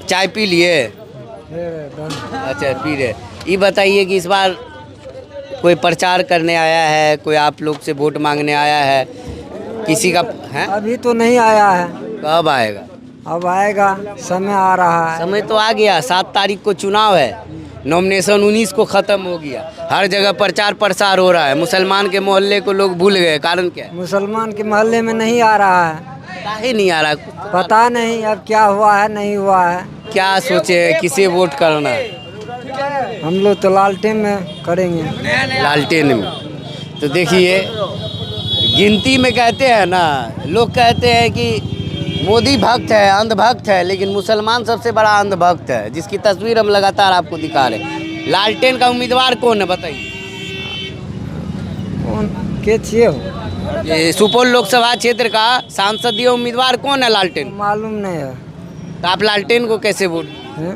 चाय पी लिए? अच्छा पी रहे। ये बताइए कि इस बार कोई प्रचार करने आया है, कोई आप लोग से वोट मांगने आया है, किसी का है? अभी तो नहीं आया है, कब आएगा? अब आएगा, समय आ रहा है। समय तो आ गया, 7 तारीख को चुनाव है, नॉमिनेशन 19 को ख़त्म हो गया, हर जगह प्रचार प्रसार हो रहा है। मुसलमान के मोहल्ले को लोग भूल गए, कारण क्या है? मुसलमान के मोहल्ले में नहीं आ रहा है, काहे नहीं आ रहा? पता नहीं अब क्या हुआ है नहीं हुआ है। क्या सोचे हैं, किसे वोट करना है? हम लोग तो लालटेन में करेंगे। लालटेन में तो देखिए, गिनती में कहते हैं ना, लोग कहते हैं कि मोदी भक्त है, अंधभक्त है, लेकिन मुसलमान सबसे बड़ा अंधभक्त है, जिसकी तस्वीर हम लगातार आपको दिखा रहे हैं। लालटेन का उम्मीदवार कौन है बताइए? कौन के छिए हो? ये सुपौल लोकसभा क्षेत्र का सांसदीय उम्मीदवार कौन है लालटेन? मालूम नहीं है। तो आप लालटेन को कैसे वोट, हैं?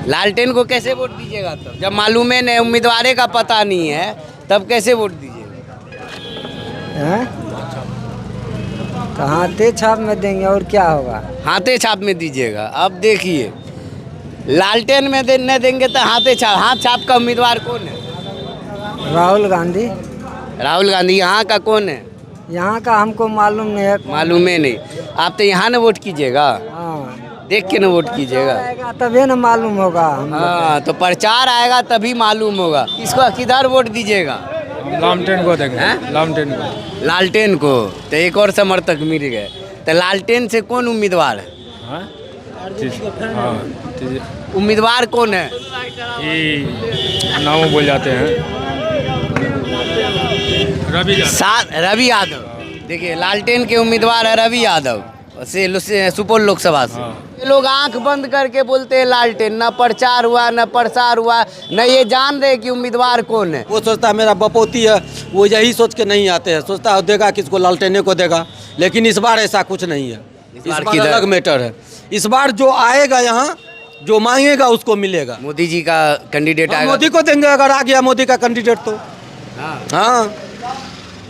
लालटेन को कैसे वोट दीजिएगा? तब जब मालूम है नहीं, उम्मीदवार का पता नहीं है, तब कैसे वोट दीजिएगा? हैं? तो हाथे छाप में देंगे और क्या होगा? हाथे छाप में दीजिएगा। अब देखिए, लालटेन में न देंगे तो हाथे छाप, हाथ छाप का उम्मीदवार कौन है? राहुल गांधी। राहुल गांधी। यहाँ का कौन है? यहाँ का हमको मालूम नहीं है। मालूम है नहीं, आप तो यहाँ न वोट कीजिएगा, हाँ, देख के न वोट कीजिएगा। आएगा तभी न मालूम होगा। हाँ, तो प्रचार आएगा तभी मालूम होगा। इसको किधर वोट दीजिएगा? लालटेन को देंगे। हैं? लालटेन को। लालटेन को। तो एक और समर्थक मिल गए। तो लालटेन से कौन उम्मीदवार है? हाँ? उम्मीदवार कौन है? ये नाम बोल जाते हैं, रवि यादव। देखिए, लालटेन के उम्मीदवार है रवि यादव से सुपौल लोकसभा से। ये लोग आंख बंद करके बोलते हैं लालटेन, न प्रचार हुआ न प्रसार हुआ, न ये जान रहे कि उम्मीदवार कौन है। वो सोचता है मेरा बपोती है, वो यही सोच के नहीं आते हैं, सोचता है देगा किसको, लालटेने को देगा। लेकिन इस बार ऐसा कुछ नहीं है, इस बार अलग मैटर है। इस बार जो आएगा यहाँ, जो मांगेगा उसको मिलेगा। मोदी जी का कैंडिडेट आएगा, मोदी को देंगे अगर आ गया मोदी का कैंडिडेट तो। हाँ,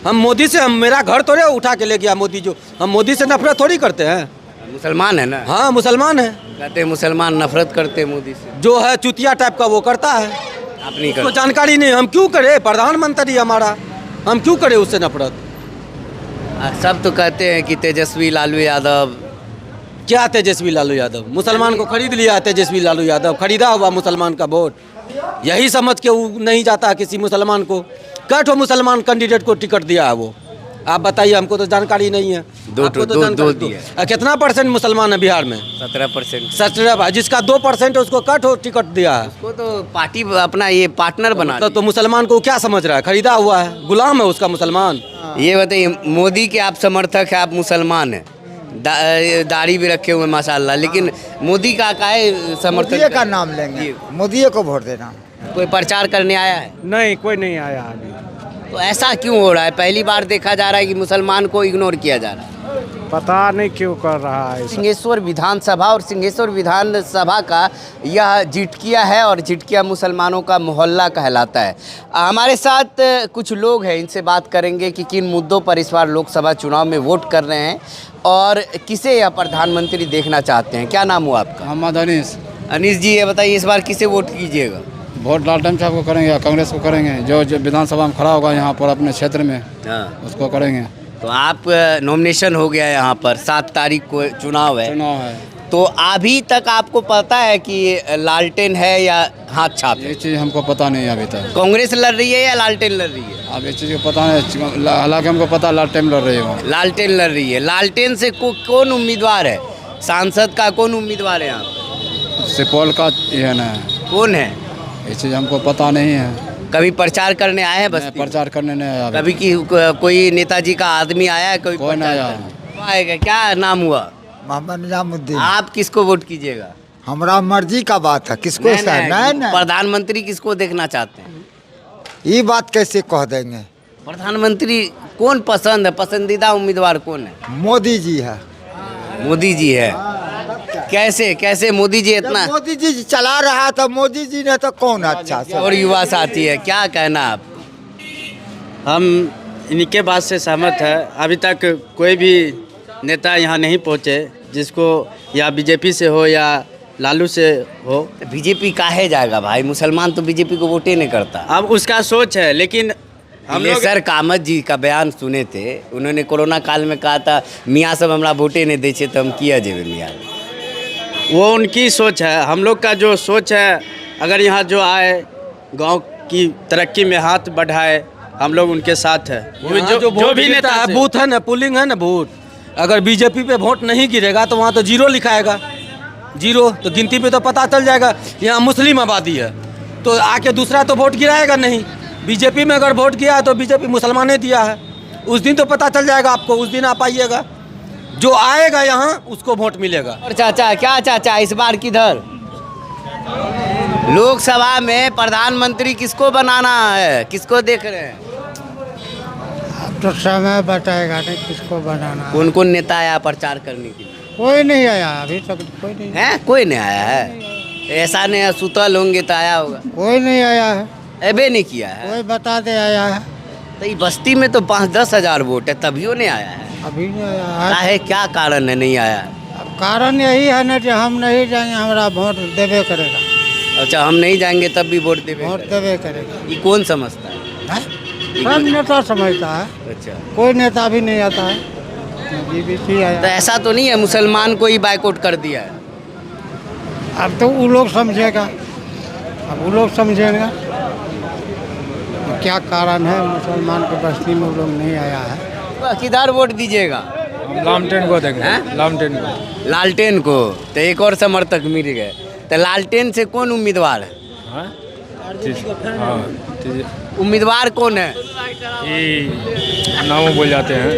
हम मोदी से, हम मेरा घर थोड़े उठा के ले गया मोदी, जो हम मोदी से नफरत थोड़ी करते हैं। मुसलमान है ना? हाँ, मुसलमान है। कहते हैं मुसलमान नफरत करते हैं मोदी से। जो है चुतिया टाइप का वो करता है, आप नहीं उसको करते? जानकारी नहीं। हम क्यों करें, प्रधानमंत्री हमारा, हम क्यों करें उससे नफरत? सब तो कहते हैं कि तेजस्वी लालू यादव। क्या तेजस्वी लालू यादव? मुसलमान को खरीद लिया तेजस्वी लालू यादव, खरीदा हुआ मुसलमान का वोट। यही समझ के वो नहीं जाता किसी मुसलमान को। कैठो मुसलमान कैंडिडेट को टिकट दिया है वो, आप बताइए, हमको तो जानकारी नहीं है। दो दिया। कितना परसेंट मुसलमान है बिहार में? 17%। 17। जिसका 2% है उसको कैठो टिकट दिया है। उसको तो पार्टी अपना ये पार्टनर बना तो मुसलमान को क्या समझ रहा है? खरीदा हुआ है, गुलाम है उसका मुसलमान। ये बताइए, मोदी के आप समर्थक हैं, आप मुसलमान हैं, दाढ़ी भी रखे हुए माशाल्लाह, लेकिन मोदी का काहे समर्थक? मोदी का नाम लेंगे, मोदी को वोट देना। कोई प्रचार करने आया है? नहीं, कोई नहीं आया अभी। तो ऐसा क्यों हो रहा है? पहली बार देखा जा रहा है कि मुसलमान को इग्नोर किया जा रहा है। पता नहीं क्यों कर रहा है। सिंहेश्वर विधानसभा और सिंहेश्वर विधानसभा का यह झिटकिया है, और झिटकिया मुसलमानों का मोहल्ला कहलाता है। हमारे साथ कुछ लोग हैं, इनसे बात करेंगे कि किन मुद्दों पर इस बार लोकसभा चुनाव में वोट कर रहे हैं और किसे यह प्रधानमंत्री देखना चाहते हैं। क्या नाम हुआ आपका? मोहम्मद अनीस। अनीस जी, ये बताइए, इस बार किसे वोट कीजिएगा? वोट लालटेन साहब को करेंगे या कांग्रेस को करेंगे? जो विधानसभा में खड़ा होगा यहाँ पर अपने क्षेत्र में, हाँ, उसको करेंगे। तो आप नॉमिनेशन हो गया, यहाँ पर 7 तारीख को चुनाव है। तो अभी तक आपको पता है कि लालटेन है या हाथ छाप है? ये चीज़ हमको पता नहीं है अभी तक। कांग्रेस लड़ रही है या लालटेन लड़ रही है? अब ये चीज़ को पता नहीं, हालांकि हमको पता लालटेन लड़ रही है। लालटेन लड़ रही है। लालटेन से कौन उम्मीदवार है? सांसद का कौन उम्मीदवार है यहाँ? सुपौल का ये ना, कौन है? ये चीज़ हमको पता नहीं है। कभी प्रचार करने आए हैं? बस प्रचार करने नहीं आया। कभी की कोई नेताजी का आदमी आया है? कोई नहीं आया। आएगा। क्या नाम हुआ? मोहम्मद निजामुद्दीन। आप किसको वोट कीजिएगा? हमारा मर्जी का बात है, किसको? नहीं, प्रधानमंत्री किसको देखना चाहते हैं? ये बात कैसे कह देंगे? प्रधानमंत्री कौन पसंद है? पसंदीदा उम्मीदवार कौन है? मोदी जी है। मोदी जी है। कैसे कैसे मोदी जी इतना? मोदी जी चला रहा था, मोदी जी ने तो कौन अच्छा से। और युवा साथी है, क्या कहना आप? हम इनके बात से सहमत है। अभी तक कोई भी नेता यहाँ नहीं पहुँचे जिसको या बीजेपी से हो या लालू से हो। बीजेपी काहे जाएगा भाई, मुसलमान तो बीजेपी को वोट ही नहीं करता। अब उसका सोच है, लेकिन हम लोग सर कामत जी का बयान सुने थे, उन्होंने कोरोना काल में कहा था मियाँ सब हमरा वोटे नहीं दे तो हम किया जेबे मियाँ। वो उनकी सोच है। हम लोग का जो सोच है, अगर यहाँ जो आए गांव की तरक्की में हाथ बढ़ाए, हम लोग उनके साथ है। वो जो भी नेता है, से- बूथ है ना, पुलिंग है ना बूथ, अगर बीजेपी पे वोट नहीं गिरेगा तो वहाँ तो जीरो लिखाएगा। जीरो तो गिनती पे तो पता चल जाएगा यहाँ मुस्लिम आबादी है, तो आके दूसरा तो वोट गिराएगा नहीं। बीजेपी में अगर वोट किया है तो बीजेपी मुसलमान ने दिया है, उस दिन तो पता चल जाएगा आपको, उस दिन आप आइएगा, जो आएगा यहाँ उसको वोट मिलेगा। और चाचा क्या चाचा इस बार किधर लोकसभा में प्रधानमंत्री किसको बनाना है, किसको देख रहे हैं? तो समय बताएगा नहीं किसको बनाना है। कौन कौन नेता आया प्रचार करने के लिए? कोई नहीं आया अभी तक, कोई नहीं, है कोई नहीं आया है? ऐसा नहीं है, सुतल होंगे तो आया होगा। कोई नहीं आया है, अबे नहीं किया है कोई बता दे आया है। तो ये बस्ती में तो 5-10 हजार वोट है, तभियो नहीं आया है। अभी नहीं आया है। काहे, क्या कारण है नहीं आया है? अब कारण यही है ना कि हम नहीं जाएंगे, हमारा वोट देवे करेगा, अच्छा हम नहीं जाएंगे तब भी वोट देवे वोट करेगा। देवे करेगा। ये कौन समझता है? हैं? सब नेता समझता है, अच्छा कोई नेता भी नहीं आता है। बीबीसी तो आया, ऐसा तो नहीं है मुसलमान को ही बाइकआउट कर दिया है? अब तो वो लोग समझेगा, अब वो लोग समझेगा क्या कारण है मुसलमान के बस्ती में वो लोग नहीं आया है। किधर वोट दीजिएगा? हम लामटेन को देंगे, हैं? लामटेन को। लालटेन को। तो एक और समर्थक मिल गए। तो लालटेन से कौन उम्मीदवार है? हाँ? हाँ, उम्मीदवार कौन है? ये नाम बोल जाते हैं,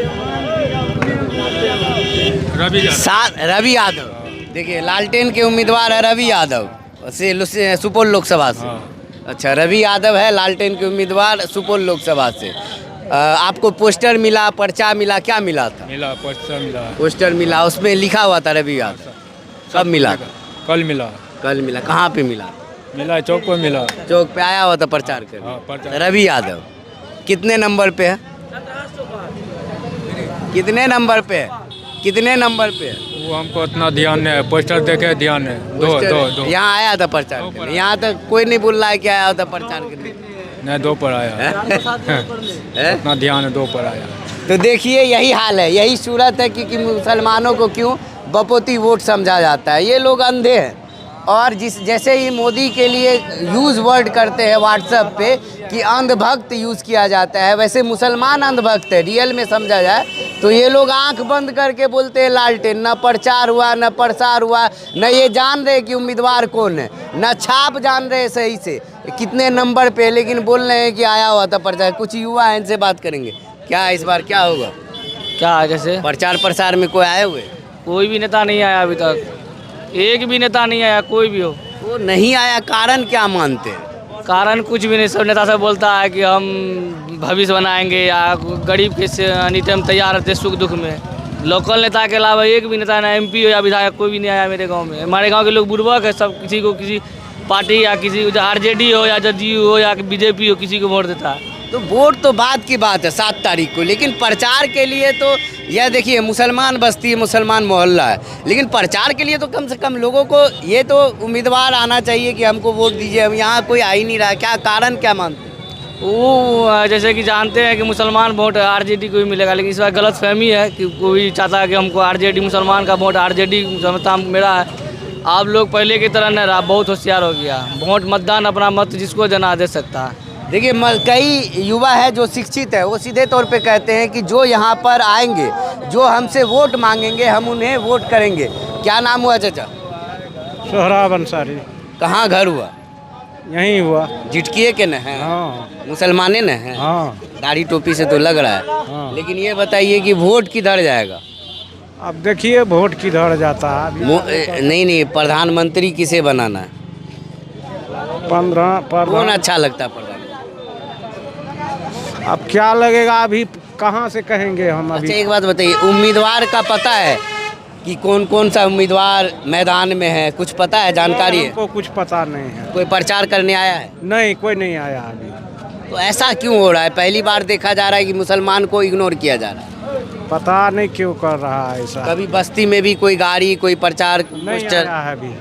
रवि यादव। रवि यादव। देखिए लालटेन के उम्मीदवार है रवि यादव से सुपौल लोकसभा से। हाँ। अच्छा रवि यादव है लालटेन के उम्मीदवार सुपौल लोकसभा से। आपको पोस्टर मिला, पर्चा मिला, क्या मिला था? मिला, पोस्टर मिला, पोस्टर मिला, उसमें लिखा हुआ था रवि यादव। कब मिला? कल मिला। कल मिला। कहाँ पे मिला? मिला चौक पर मिला। चौक पे आया हुआ था प्रचार हाँ, करने। प्रचार। रवि यादव कितने नंबर पे है? कितने नंबर पे है? कितने नंबर पे है? वो हमको इतना ध्यान नहीं है, पोस्टर देखे ध्यान है। दो यहाँ आया था प्रचार करने। यहाँ तक कोई नहीं बोल रहा है कि आया था प्रचार करने। नहीं, दो पर आया है। हैं? इतना ध्यान है, दो पर आया। तो देखिए यही हाल है, यही सूरत है कि मुसलमानों को क्यों बपोती वोट समझा जाता है। ये लोग अंधे हैं। और जैसे ही मोदी के लिए यूज़ वर्ड करते हैं व्हाट्सएप पे कि अंधभक्त यूज़ किया जाता है, वैसे मुसलमान अंधभक्त है। रियल में समझा जाए तो ये लोग आंख बंद करके बोलते हैं लालटेन। न प्रचार हुआ, न प्रसार हुआ, न ये जान रहे कि उम्मीदवार कौन है, न छाप जान रहे सही से कितने नंबर पे, लेकिन बोल रहे हैं कि आया हुआ था प्रचार। कुछ युवा है, इनसे बात करेंगे। क्या इस बार क्या होगा? क्या जैसे प्रचार प्रसार में कोई आए हुए? कोई भी नेता नहीं आया अभी तक, एक भी नेता नहीं आया, कोई भी हो। वो नहीं आया, कारण क्या मानते हैं? कारण कुछ भी नहीं। सब नेता सब बोलता है कि हम भविष्य बनाएंगे या गरीब के से एनी टाइम तैयार रहते सुख दुख में। लोकल नेता के अलावा एक भी नेता ना एमपी हो या विधायक कोई भी नहीं आया मेरे गांव में। हमारे गांव के लोग बुर्बक है, सब किसी को किसी पार्टी या किसी आरजेडी हो या जदयू हो या बीजेपी हो, किसी को वोट देता है। तो वोट तो बाद की बात है 7 तारीख को, लेकिन प्रचार के लिए तो यह देखिए मुसलमान बस्ती है, मुसलमान मोहल्ला है, लेकिन प्रचार के लिए तो कम से कम लोगों को ये तो उम्मीदवार आना चाहिए कि हमको वोट दीजिए। हम यहाँ कोई आ ही नहीं रहा, क्या कारण क्या मानते हैं? वो जैसे कि जानते हैं कि मुसलमान वोट आरजेडी को ही मिलेगा, लेकिन इस बार गलत फहमी है कि कोई चाहता है कि हमको आरजेडी, मुसलमान का वोट आरजेडी समझता मेरा है। आप लोग पहले की तरह नहीं रहा, बहुत होशियार हो गया। वोट मतदान अपना मत जिसको जना दे सकता है। देखिए कई युवा है जो शिक्षित है, वो सीधे तौर पे कहते हैं कि जो यहाँ पर आएंगे, जो हमसे वोट मांगेंगे, हम उन्हें वोट करेंगे। क्या नाम हुआ चाचा? सोहराब अंसारी। कहाँ घर हुआ? यहीं हुआ। झिटकिए के न है? हाँ मुसलमाने न है? हाँ दाढ़ी टोपी से तो लग रहा है। हाँ। लेकिन ये बताइए कि वोट किधर जाएगा? अब देखिए वोट किधर जाता है। नहीं, प्रधानमंत्री किसे बनाना है? 15 कौन अच्छा लगता है प्रधानमंत्री? अब क्या लगेगा, अभी कहाँ से कहेंगे हम अभी। अच्छा एक बात बताइए, उम्मीदवार का पता है कि कौन कौन सा उम्मीदवार मैदान में है? कुछ पता है, जानकारी है? हमको कुछ पता नहीं है। कोई प्रचार करने आया है? नहीं, कोई नहीं आया अभी। तो ऐसा क्यों हो रहा है? पहली बार देखा जा रहा है कि मुसलमान को इग्नोर किया जा रहा है। पता नहीं क्यों कर रहा है ऐसा। कभी बस्ती में भी कोई गाड़ी, कोई प्रचार नहीं पोस्टर, आया है अभी।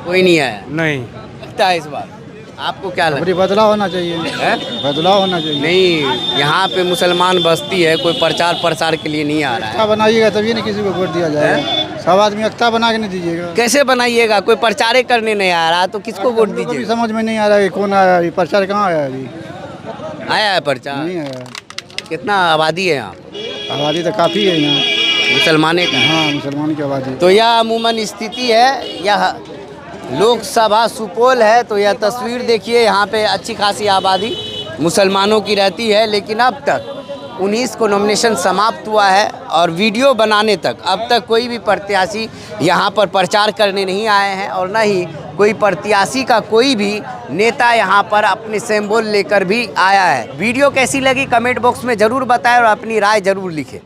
कोई नहीं आया नहीं, लगता है इस बार? आपको क्या लगता बदलाव होना चाहिए, है? बदलाव होना चाहिए। नहीं, यहाँ पे मुसलमान बस्ती है, कोई प्रचार प्रसार के लिए नहीं आ रहा है। बनाइएगा तभी ना किसी को वोट दिया जाएगा। सब आदमी एकता बना के नहीं दीजिएगा। कैसे बनाइएगा? कोई प्रचारे करने नहीं आ रहा तो किसको वोट भी दीजिए? समझ में नहीं आ रहा है कौन आया, ये प्रचार कहाँ आया अभी? आया है प्रचार? नहीं आया। कितना आबादी है यहाँ? आबादी तो काफ़ी है यहाँ। मुसलमाने का? हाँ, मुसलमान की आबादी। तो यह अमूमन स्थिति है। यह लोकसभा सुपौल है। तो यह तस्वीर देखिए, यहाँ पे अच्छी खासी आबादी मुसलमानों की रहती है, लेकिन अब तक 19 को नॉमिनेशन समाप्त हुआ है और वीडियो बनाने तक अब तक कोई भी प्रत्याशी यहाँ पर प्रचार करने नहीं आए हैं और न ही कोई प्रत्याशी का कोई भी नेता यहाँ पर अपने सिंबल लेकर भी आया है। वीडियो कैसी लगी कमेंट बॉक्स में ज़रूर बताएं और अपनी राय ज़रूर लिखें।